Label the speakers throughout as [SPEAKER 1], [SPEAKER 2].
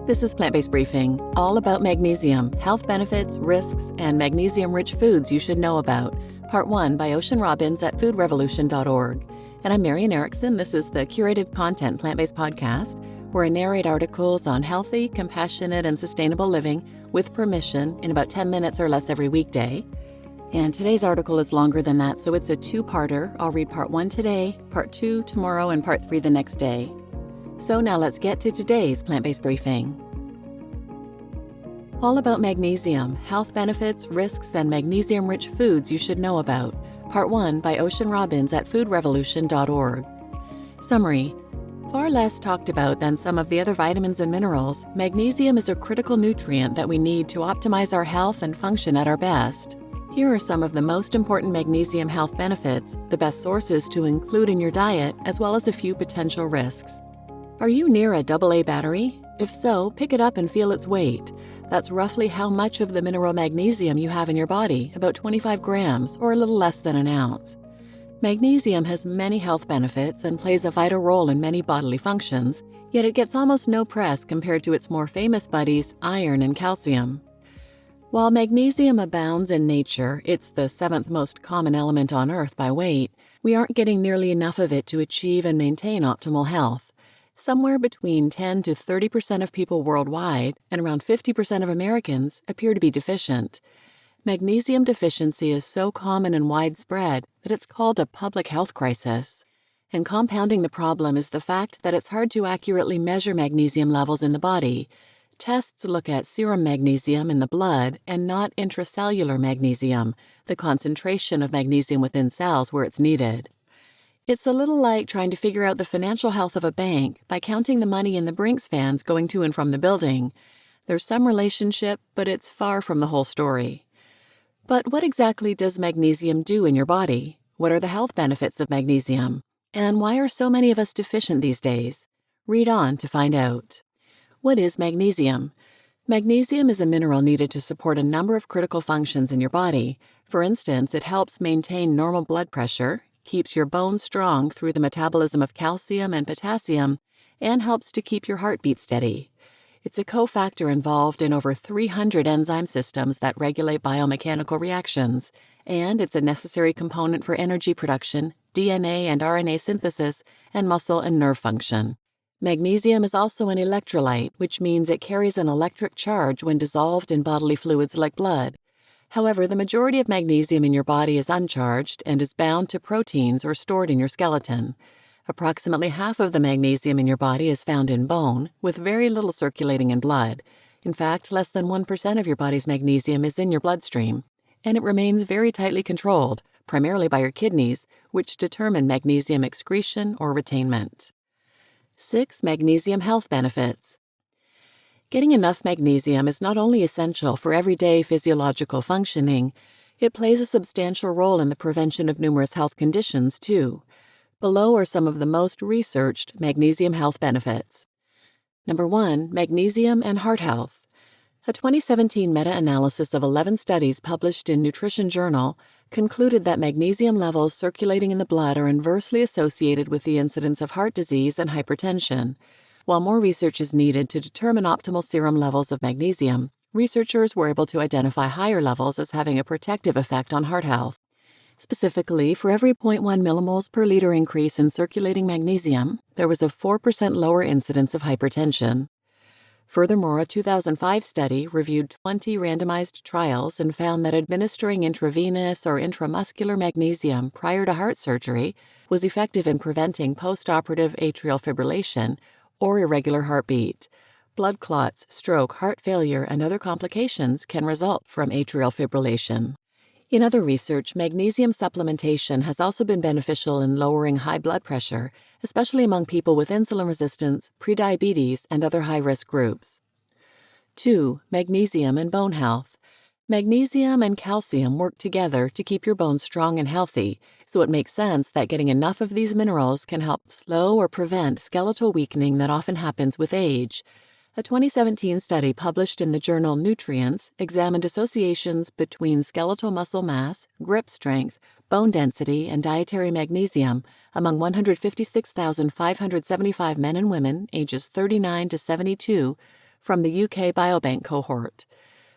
[SPEAKER 1] This is Plant-Based Briefing, all about magnesium, health benefits, risks, and magnesium-rich foods you should know about. Part 1 by Ocean Robbins at foodrevolution.org. And I'm Marian Erickson. This is the Curated Content Plant-Based Podcast, where I narrate articles on healthy, compassionate, and sustainable living with permission in about 10 minutes or less every weekday. And today's article is longer than that, so it's a two-parter. I'll read part 1 today, part 2 tomorrow, and part 3 the next day. So now let's get to today's plant-based briefing. All about magnesium, health benefits, risks, and magnesium-rich foods you should know about. Part 1 by Ocean Robbins at foodrevolution.org. Summary. Far less talked about than some of the other vitamins and minerals, magnesium is a critical nutrient that we need to optimize our health and function at our best. Here are some of the most important magnesium health benefits, the best sources to include in your diet, as well as a few potential risks. Are you near a AA battery? If so, pick it up and feel its weight. That's roughly how much of the mineral magnesium you have in your body, about 25 grams, or a little less than an ounce. Magnesium has many health benefits and plays a vital role in many bodily functions, yet it gets almost no press compared to its more famous buddies, iron and calcium. While magnesium abounds in nature, it's the 7th most common element on Earth by weight, we aren't getting nearly enough of it to achieve and maintain optimal health. Somewhere between 10 to 30% of people worldwide, and around 50% of Americans, appear to be deficient. Magnesium deficiency is so common and widespread that it's called a public health crisis. And compounding the problem is the fact that it's hard to accurately measure magnesium levels in the body. Tests look at serum magnesium in the blood and not intracellular magnesium, the concentration of magnesium within cells where it's needed. It's a little like trying to figure out the financial health of a bank by counting the money in the Brinks fans going to and from the building. There's some relationship, but it's far from the whole story. But what exactly does magnesium do in your body? What are the health benefits of magnesium? And why are so many of us deficient these days? Read on to find out. What is magnesium? Magnesium is a mineral needed to support a number of critical functions in your body. For instance, it helps maintain normal blood pressure, keeps your bones strong through the metabolism of calcium and potassium, and helps to keep your heartbeat steady. It's a cofactor involved in over 300 enzyme systems that regulate biomechanical reactions, and it's a necessary component for energy production, DNA and RNA synthesis, and muscle and nerve function. Magnesium is also an electrolyte, which means it carries an electric charge when dissolved in bodily fluids like blood. However, the majority of magnesium in your body is uncharged and is bound to proteins or stored in your skeleton. Approximately half of the magnesium in your body is found in bone, with very little circulating in blood. In fact, less than 1% of your body's magnesium is in your bloodstream, and it remains very tightly controlled, primarily by your kidneys, which determine magnesium excretion or retainment. 6 magnesium health benefits. Getting enough magnesium is not only essential for everyday physiological functioning, it plays a substantial role in the prevention of numerous health conditions, too. Below are some of the most researched magnesium health benefits. Number 1, magnesium and heart health. A 2017 meta-analysis of 11 studies published in Nutrition Journal concluded that magnesium levels circulating in the blood are inversely associated with the incidence of heart disease and hypertension. While more research is needed to determine optimal serum levels of magnesium, researchers were able to identify higher levels as having a protective effect on heart health. Specifically, for every 0.1 millimoles per liter increase in circulating magnesium, there was a 4% lower incidence of hypertension. Furthermore, a 2005 study reviewed 20 randomized trials and found that administering intravenous or intramuscular magnesium prior to heart surgery was effective in preventing postoperative atrial fibrillation, or irregular heartbeat. Blood clots, stroke, heart failure, and other complications can result from atrial fibrillation. In other research, magnesium supplementation has also been beneficial in lowering high blood pressure, especially among people with insulin resistance, prediabetes, and other high-risk groups. 2. Magnesium and bone health. Magnesium and calcium work together to keep your bones strong and healthy, so it makes sense that getting enough of these minerals can help slow or prevent skeletal weakening that often happens with age. A 2017 study published in the journal Nutrients examined associations between skeletal muscle mass, grip strength, bone density, and dietary magnesium among 156,575 men and women ages 39 to 72 from the UK Biobank cohort.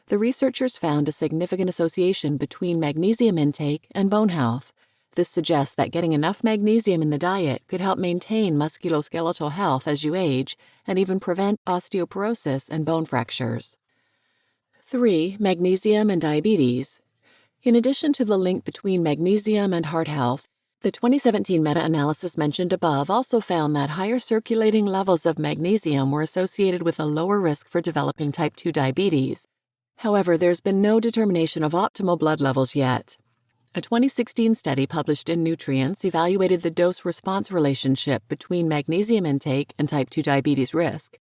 [SPEAKER 1] The researchers found a significant association between magnesium intake and bone health. This suggests that getting enough magnesium in the diet could help maintain musculoskeletal health as you age and even prevent osteoporosis and bone fractures. 3. Magnesium and diabetes. In addition to the link between magnesium and heart health, the 2017 meta-analysis mentioned above also found that higher circulating levels of magnesium were associated with a lower risk for developing type 2 diabetes. However, there's been no determination of optimal blood levels yet. A 2016 study published in Nutrients evaluated the dose-response relationship between magnesium intake and type 2 diabetes risk.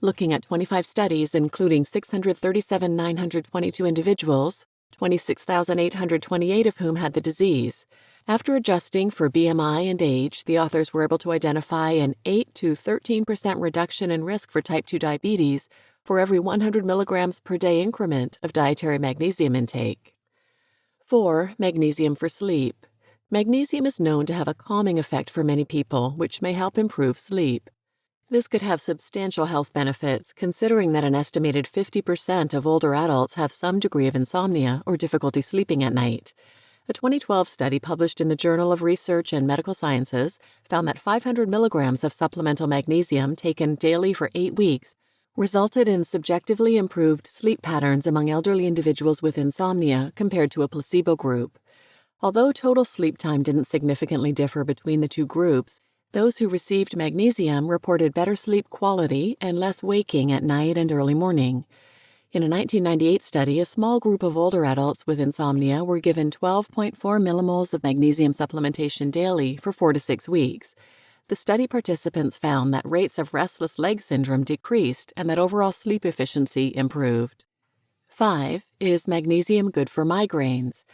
[SPEAKER 1] Looking at 25 studies including 637,922 individuals, 26,828 of whom had the disease. After adjusting for BMI and age, the authors were able to identify an 8 to 13% reduction in risk for type 2 diabetes for every 100 milligrams per day increment of dietary magnesium intake. 4. Magnesium for sleep. Magnesium is known to have a calming effect for many people, which may help improve sleep. This could have substantial health benefits, considering that an estimated 50% of older adults have some degree of insomnia or difficulty sleeping at night. A 2012 study published in the Journal of Research and Medical Sciences found that 500 milligrams of supplemental magnesium taken daily for 8 weeks resulted in subjectively improved sleep patterns among elderly individuals with insomnia compared to a placebo group. Although total sleep time didn't significantly differ between the two groups, those who received magnesium reported better sleep quality and less waking at night and early morning. In a 1998 study, a small group of older adults with insomnia were given 12.4 millimoles of magnesium supplementation daily for 4 to 6 weeks. The study participants found that rates of restless leg syndrome decreased and that overall sleep efficiency improved. 5. Is magnesium good for migraines?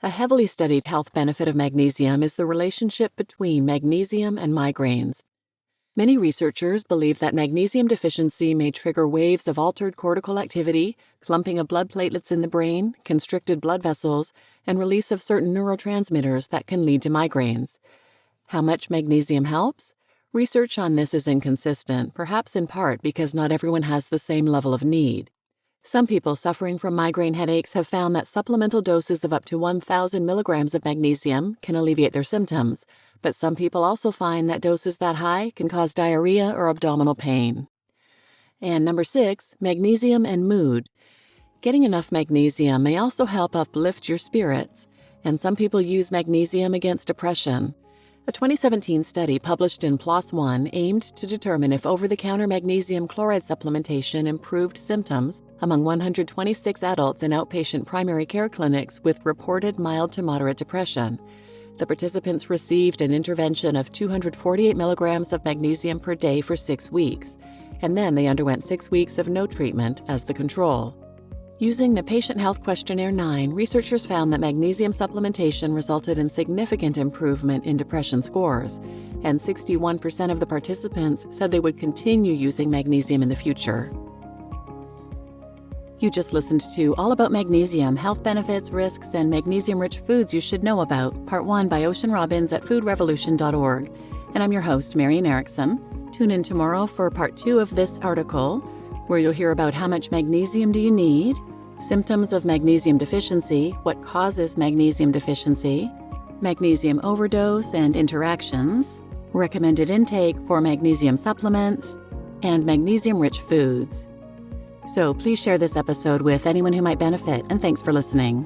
[SPEAKER 1] A heavily studied health benefit of magnesium is the relationship between magnesium and migraines. Many researchers believe that magnesium deficiency may trigger waves of altered cortical activity, clumping of blood platelets in the brain, constricted blood vessels, and release of certain neurotransmitters that can lead to migraines. How much magnesium helps? Research on this is inconsistent, perhaps in part because not everyone has the same level of need. Some people suffering from migraine headaches have found that supplemental doses of up to 1,000 milligrams of magnesium can alleviate their symptoms, but some people also find that doses that high can cause diarrhea or abdominal pain. And number 6, magnesium and mood. Getting enough magnesium may also help uplift your spirits, and some people use magnesium against depression. A 2017 study published in PLOS ONE aimed to determine if over-the-counter magnesium chloride supplementation improved symptoms among 126 adults in outpatient primary care clinics with reported mild to moderate depression. The participants received an intervention of 248 milligrams of magnesium per day for 6 weeks, and then they underwent 6 weeks of no treatment as the control. Using the Patient Health Questionnaire 9, researchers found that magnesium supplementation resulted in significant improvement in depression scores, and 61% of the participants said they would continue using magnesium in the future. You just listened to All About Magnesium, Health Benefits, Risks, and Magnesium-Rich Foods You Should Know About, Part 1 by Ocean Robbins at foodrevolution.org. And I'm your host, Marian Erickson. Tune in tomorrow for Part 2 of this article, where you'll hear about how much magnesium do you need, symptoms of magnesium deficiency, what causes magnesium deficiency, magnesium overdose and interactions, recommended intake for magnesium supplements, and magnesium-rich foods. So please share this episode with anyone who might benefit, and thanks for listening.